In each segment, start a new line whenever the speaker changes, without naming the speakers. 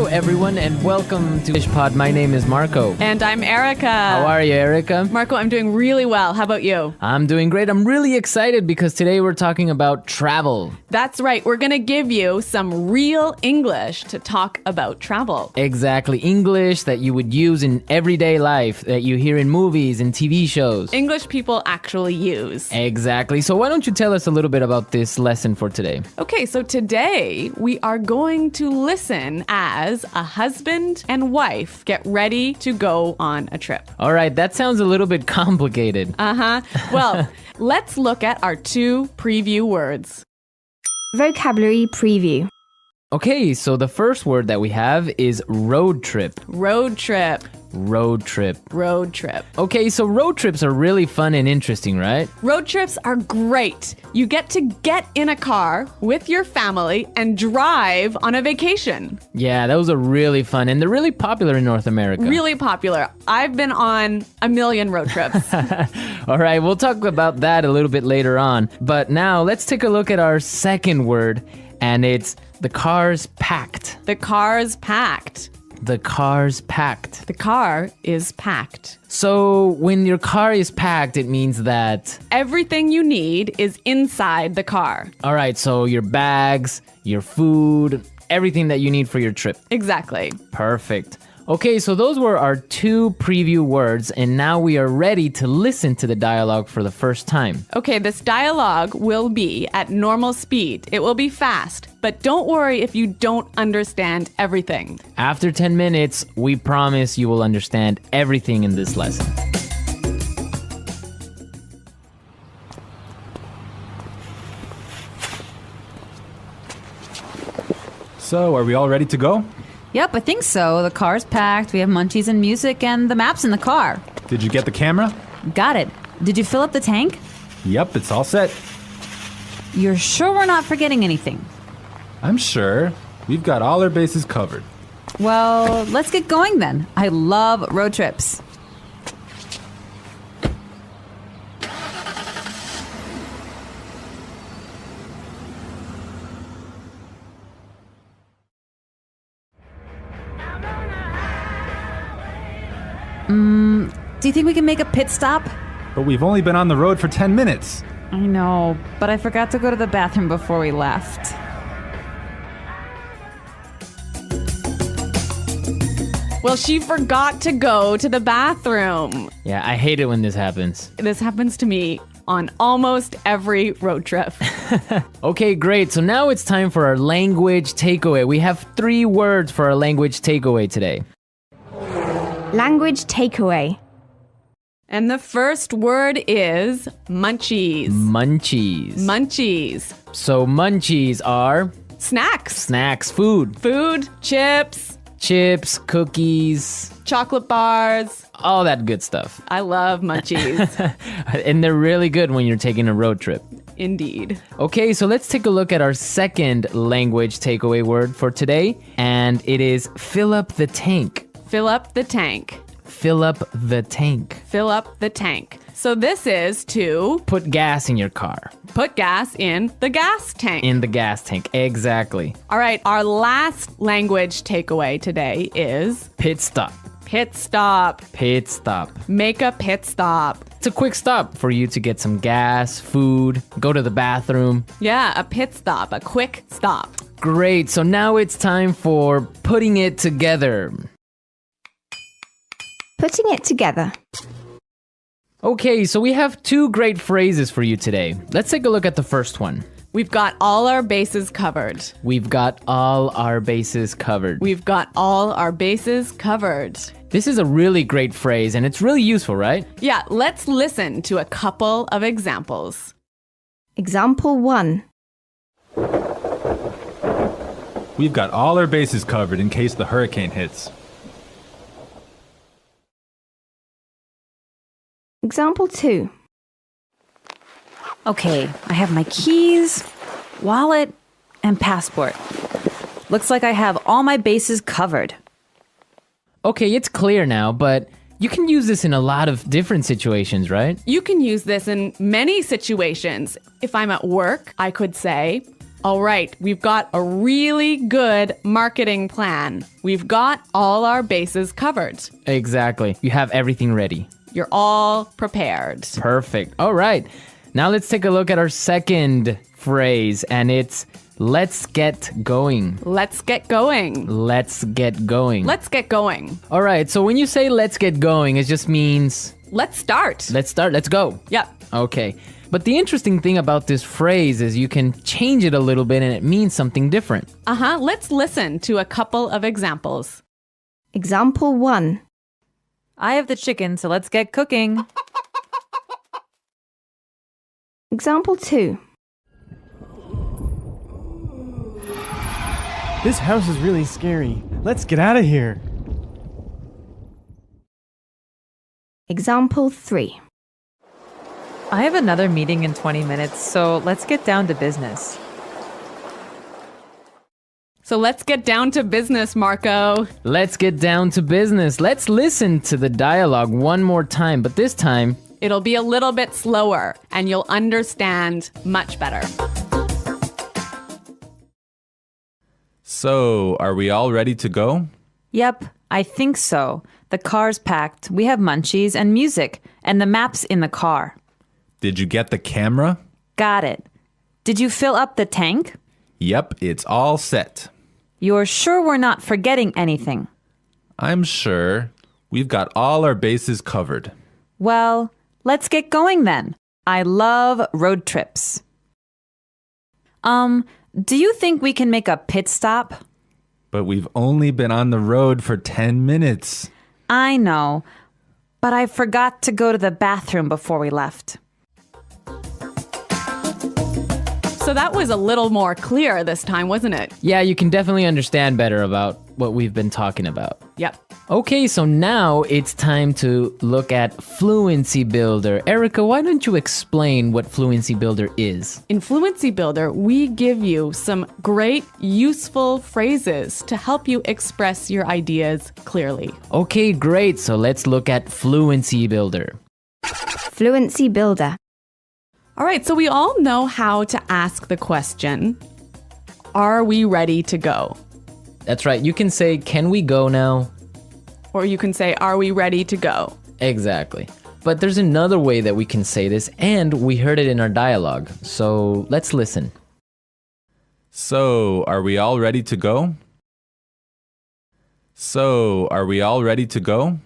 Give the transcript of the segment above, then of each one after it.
everyone, and welcome to FishPod. My name is Marco.
And I'm Erica.
How are you, Erica?
Marco, I'm doing really well. How about you?
I'm doing great. I'm really excited because today we're talking about travel.
That's right. We're going to give you some real English to talk about travel.
Exactly. English that you would use in everyday life, that you hear in movies and TV shows.
English people actually use.
Exactly. So why don't you tell us a little bit about this lesson for today?
Okay, so today we are going to listen as a husband and wife get ready to go on a trip.
All right, that sounds a little bit complicated.
Well, let's look at our two preview words.
Vocabulary preview.
Okay, so the first word that we have is road trip.
Road trip.
Road trip.
Road trip.
Okay, so road trips are really fun and interesting, right?
Road trips are great. You get to get in a car with your family and drive on a vacation.
Yeah, those are really fun, and they're really popular in North America.
Really popular. I've been on a million road trips.
All right, we'll talk about that a little bit later on. But now let's take a look at our second word, and it's the car's packed.
The car's packed.
The car's packed.
The car is packed.
So when your car is packed, it means that...
everything you need is inside the car.
All right, so your bags, your food, everything that you need for your trip.
Exactly.
Perfect. Okay, so those were our two preview words, and now we are ready to listen to the dialogue for the first time.
Okay, this dialogue will be at normal speed. It will be fast, but don't worry if you don't understand everything.
After 10 minutes, we promise you will understand everything in this lesson.
So, are we all ready to go?
Yep, I think so. The car's packed, we have munchies and music, and the map's in the car.
Did you get the camera?
Got it. Did you fill up the tank?
Yep, it's all set.
You're sure we're not forgetting anything?
I'm sure. We've got all our bases covered.
Well, let's get going then. I love road trips. Do you think we can make a pit stop?
But we've only been on the road for 10 minutes.
I know, but I forgot to go to the bathroom before we left.
Well, she forgot to go to the bathroom.
Yeah, I hate it when this happens.
This happens to me on almost every road trip.
Okay, great. So now it's time for our language takeaway. We have 3 words for our language takeaway today.
Language takeaway.
And the first word is munchies.
Munchies.
Munchies.
So munchies are
Snacks.
snacks, food,
Food, chips,
chips, cookies,
chocolate bars.
all that good stuff.
I love munchies.
And they're really good when you're taking a road trip.
Indeed.
Okay, so let's take a look at our second language takeaway word for today, and it is fill up the tank.
Fill up the tank.
Fill up the tank.
Fill up the tank. So this is to
Put gas in your car.
put gas in the gas tank.
In the gas tank, exactly.
All right, our last language takeaway today is
Pit stop.
pit stop.
Pit stop.
Make a pit stop.
It's a quick stop for you to get some gas, food, go to the bathroom.
Yeah, a pit stop, a quick stop.
Great, so now it's time for putting it together.
Putting it together.
Okay, so we have 2 great phrases for you today. Let's take a look at the first one.
We've got all our bases covered.
We've got all our bases covered.
We've got all our bases covered.
This is a really great phrase, and it's really useful, right?
Yeah, let's listen to a couple of examples.
Example 1.
We've got all our bases covered in case the hurricane hits.
Example 2.
Okay, I have my keys, wallet, and passport. Looks like I have all my bases covered.
Okay, it's clear now, but you can use this in a lot of different situations, right?
You can use this in many situations. If I'm at work, I could say, All right, we've got a really good marketing plan. We've got all our bases covered.
Exactly. You have everything ready.
You're all prepared.
Perfect. All right. Now let's take a look at our second phrase, and it's let's get going.
Let's get going.
Let's get going.
Let's get going.
All right. So when you say let's get going, it just means
Let's start.
let's start. Let's go.
Yep.
Okay. But the interesting thing about this phrase is you can change it a little bit and it means something different.
Let's listen to a couple of examples.
Example 1.
I have the chicken, so let's get cooking.
Example 2.
This house is really scary. Let's get out of here.
Example 3.
I have another meeting in 20 minutes, so let's get down to business.
So let's get down to business, Marco.
Let's get down to business. Let's listen to the dialogue one more time, but this time,
It'll be a little bit slower and you'll understand much better.
So, are we all ready to go?
Yep, I think so. The car's packed. We have munchies and music, and the map's in the car.
Did you get the camera?
Got it. Did you fill up the tank?
Yep, it's all set.
You're sure we're not forgetting anything?
I'm sure. We've got all our bases covered.
Well, let's get going then. I love road trips. Do you think we can make a pit stop?
But we've only been on the road for 10 minutes.
I know, but I forgot to go to the bathroom before we left.
So that was a little more clear this time, wasn't it?
yeah, you can definitely understand better about what we've been talking about.
Yep.
Okay, so now it's time to look at Fluency Builder. Erica, why don't you explain what Fluency Builder is?
In Fluency Builder, we give you some great, useful phrases to help you express your ideas clearly.
Okay, great. So let's look at Fluency Builder.
Fluency Builder.
All right, so we all know how to ask the question, are we ready to go?
That's right. You can say, can we go now?
Or you can say, are we ready to go?
Exactly. But there's another way that we can say this, and we heard it in our dialogue. So let's listen.
So, are we all ready to go? So, are we all ready to go?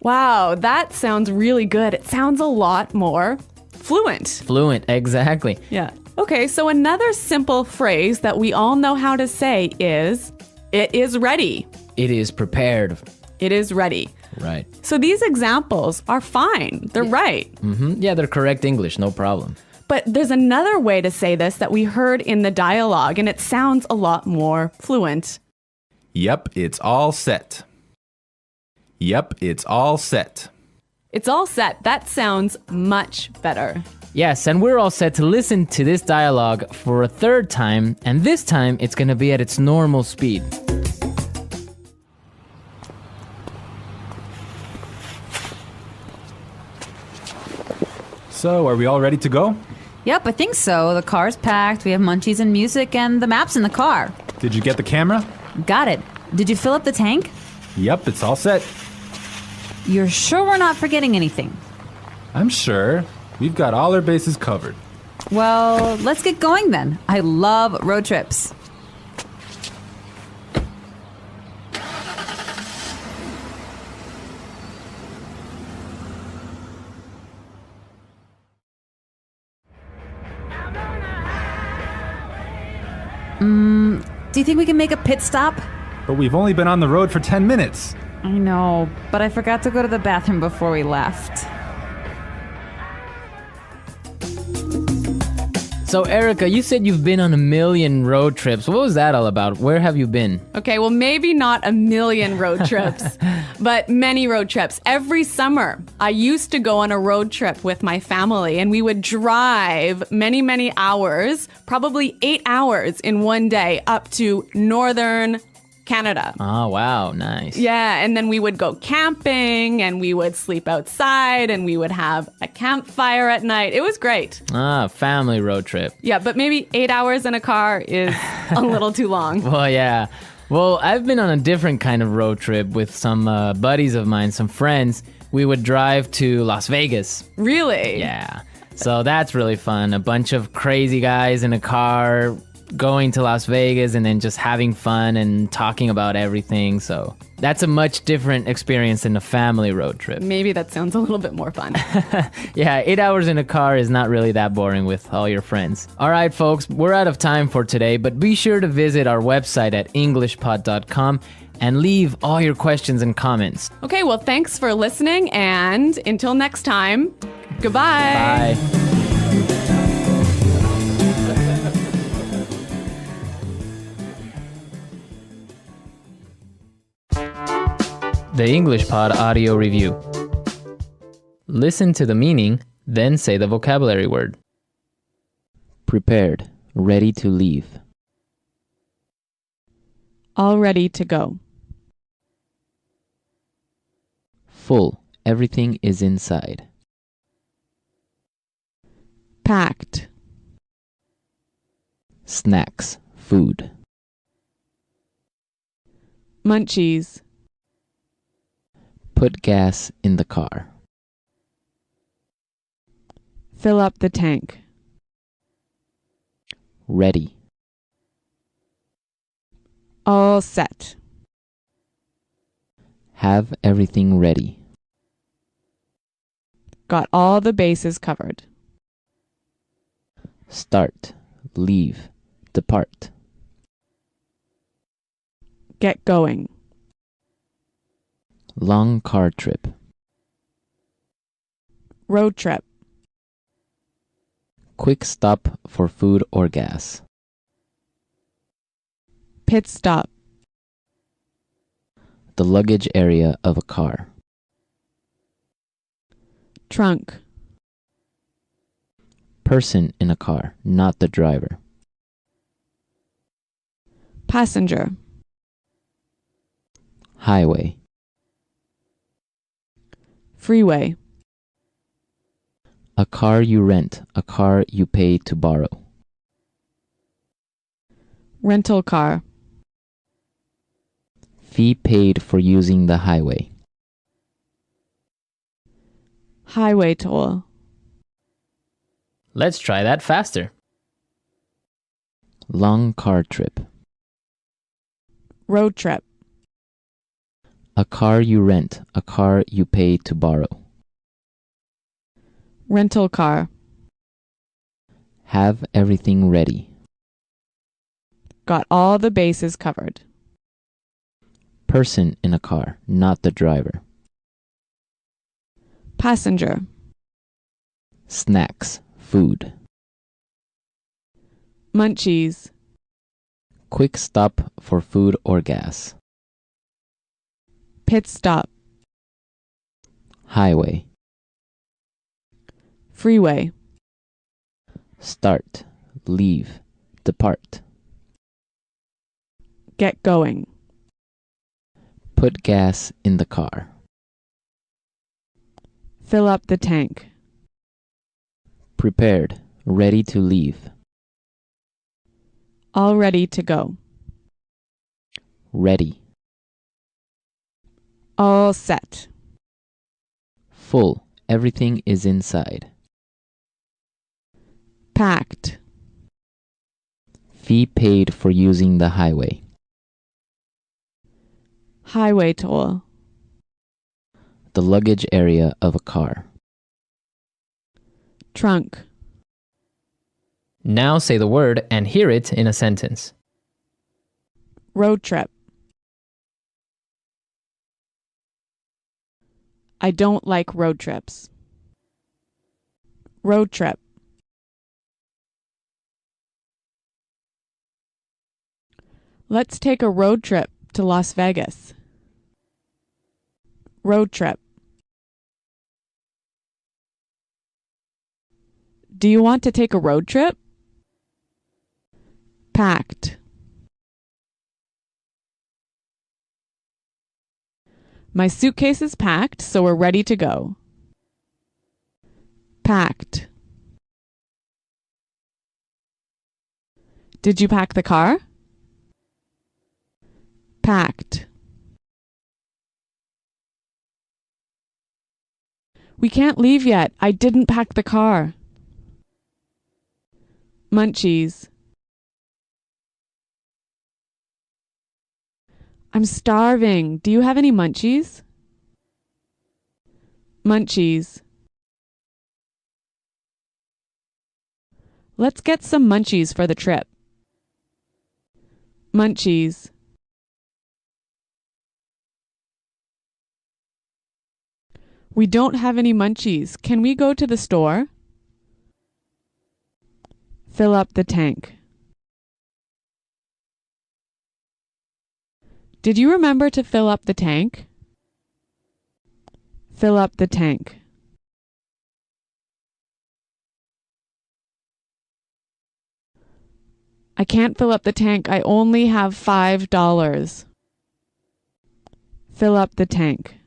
Wow, that sounds really good. It sounds a lot more fluent.
Fluent, exactly.
Yeah. Okay, so another simple phrase that we all know how to say is, it is ready.
It is prepared.
It is ready.
Right.
So these examples are fine. They're right.
Yeah, they're correct English, no problem.
But there's another way to say this that we heard in the dialogue, and it sounds a lot more fluent.
Yep, it's all set. Yep, it's all set.
It's all set. That sounds much better.
Yes, and we're all set to listen to this dialogue for a third time, and this time it's going to be at its normal speed.
So, are we all ready to go?
Yep, I think so. The car's packed, we have munchies and music, and the map's in the car.
Did you get the camera?
Got it. Did you fill up the tank?
Yep, it's all set.
You're sure we're not forgetting anything?
I'm sure. We've got all our bases covered.
Well, let's get going then. I love road trips. Do you think we can make a pit stop?
But we've only been on the road for 10 minutes.
I know, but I forgot to go to the bathroom before we left.
So, Erica, you said you've been on a million road trips. What was that all about? Where have you been?
Okay, well, maybe not a million road trips, but many road trips. Every summer, I used to go on a road trip with my family, and we would drive many, many hours, probably 8 hours in one day, up to northern Canada.
Oh, wow. Nice.
Yeah, and then we would go camping and we would sleep outside and we would have a campfire at night. It was great.
Ah, family road trip.
Yeah, but maybe 8 hours in a car is a little too long.
Well, yeah. Well, I've been on a different kind of road trip with some buddies of mine, some friends. We would drive to Las Vegas.
Really?
Yeah. So that's really fun. A bunch of crazy guys in a car going to Las Vegas and then just having fun and talking about everything. So that's a much different experience than a family road trip.
Maybe that sounds a little bit more fun.
Yeah, 8 hours in a car is not really that boring with all your friends. All right, folks, we're out of time for today, but be sure to visit our website at englishpod.com and leave all your questions and comments.
Okay, well, thanks for listening, and until next time, goodbye.
Bye. The English Pod Audio Review. Listen to the meaning, then say the vocabulary word. Prepared, ready to leave.
All ready to go.
Full, everything is inside.
Packed.
Snacks, food.
Munchies.
Put gas in the car.
Fill up the tank.
Ready.
All set.
Have everything ready.
Got all the bases covered.
Start, leave, depart.
Get going.
Long car trip.
Road trip.
Quick stop for food or gas.
Pit stop.
The luggage area of a car.
Trunk.
Person in a car, not the driver.
Passenger.
Highway.
Freeway.
A car you rent, a car you pay to borrow.
Rental car.
Fee paid for using the highway.
Highway toll.
Let's try that faster. Long car trip.
Road trip.
A car you rent, a car you pay to borrow.
Rental car.
Have everything ready.
Got all the bases covered.
Person in a car, not the driver.
Passenger.
Snacks, food.
Munchies.
Quick stop for food or gas.
Pit stop.
Highway.
Freeway.
Start, leave, depart.
Get going.
Put gas in the car.
Fill up the tank.
Prepared, ready to leave.
All ready to go.
Ready.
All set.
Full, everything is inside.
Packed.
Fee paid for using the highway.
Highway toll.
The luggage area of a car.
Trunk.
Now say the word and hear it in a sentence.
Road trip. I don't like road trips. Road trip. Let's take a road trip to Las Vegas. Road trip. Do you want to take a road trip? Packed. My suitcase is packed, so we're ready to go. Packed. Did you pack the car? Packed. We can't leave yet. I didn't pack the car. Munchies. I'm starving. Do you have any munchies? Munchies. Let's get some munchies for the trip. Munchies. We don't have any munchies. Can we go to the store? Fill up the tank. Did you remember to fill up the tank? Fill up the tank. I can't fill up the tank. I only have $5. Fill up the tank.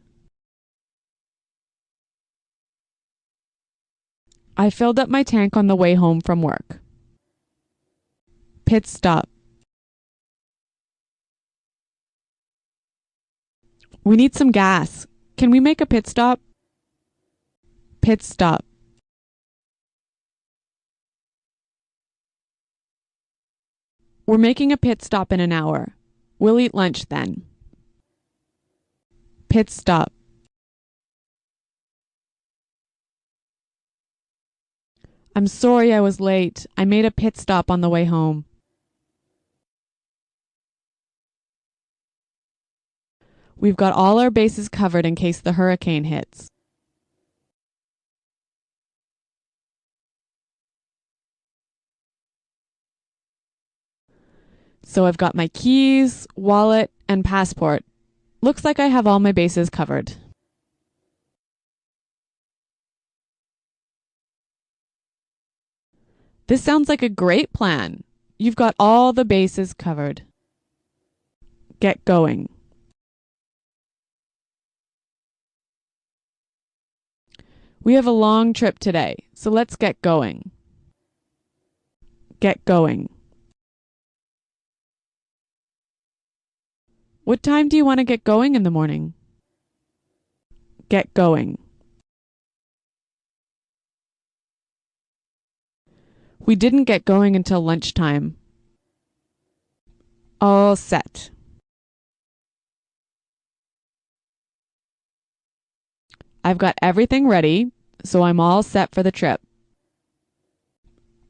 I filled up my tank on the way home from work. Pit stop. We need some gas. Can we make a pit stop? Pit stop. We're making a pit stop in an hour. We'll eat lunch then. Pit stop. I'm sorry I was late. I made a pit stop on the way home. We've got all our bases covered in case the hurricane hits. So I've got my keys, wallet, and passport. Looks like I have all my bases covered. This sounds like a great plan. You've got all the bases covered. Get going. We have a long trip today, so let's get going. Get going. What time do you want to get going in the morning? Get going. We didn't get going until lunchtime. All set. I've got everything ready, so I'm all set for the trip.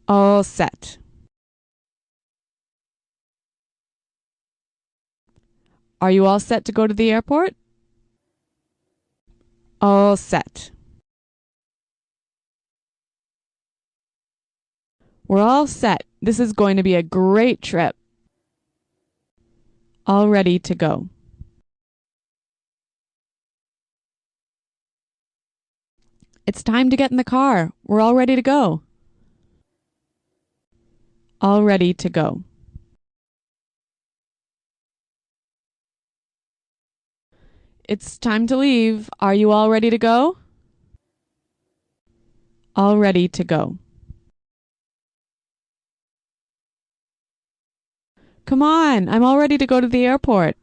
All set. Are you all set to go to the airport? All set. We're all set. This is going to be a great trip. All ready to go. It's time to get in the car. We're all ready to go. All ready to go. It's time to leave. Are you all ready to go? All ready to go. Come on, I'm all ready to go to the airport.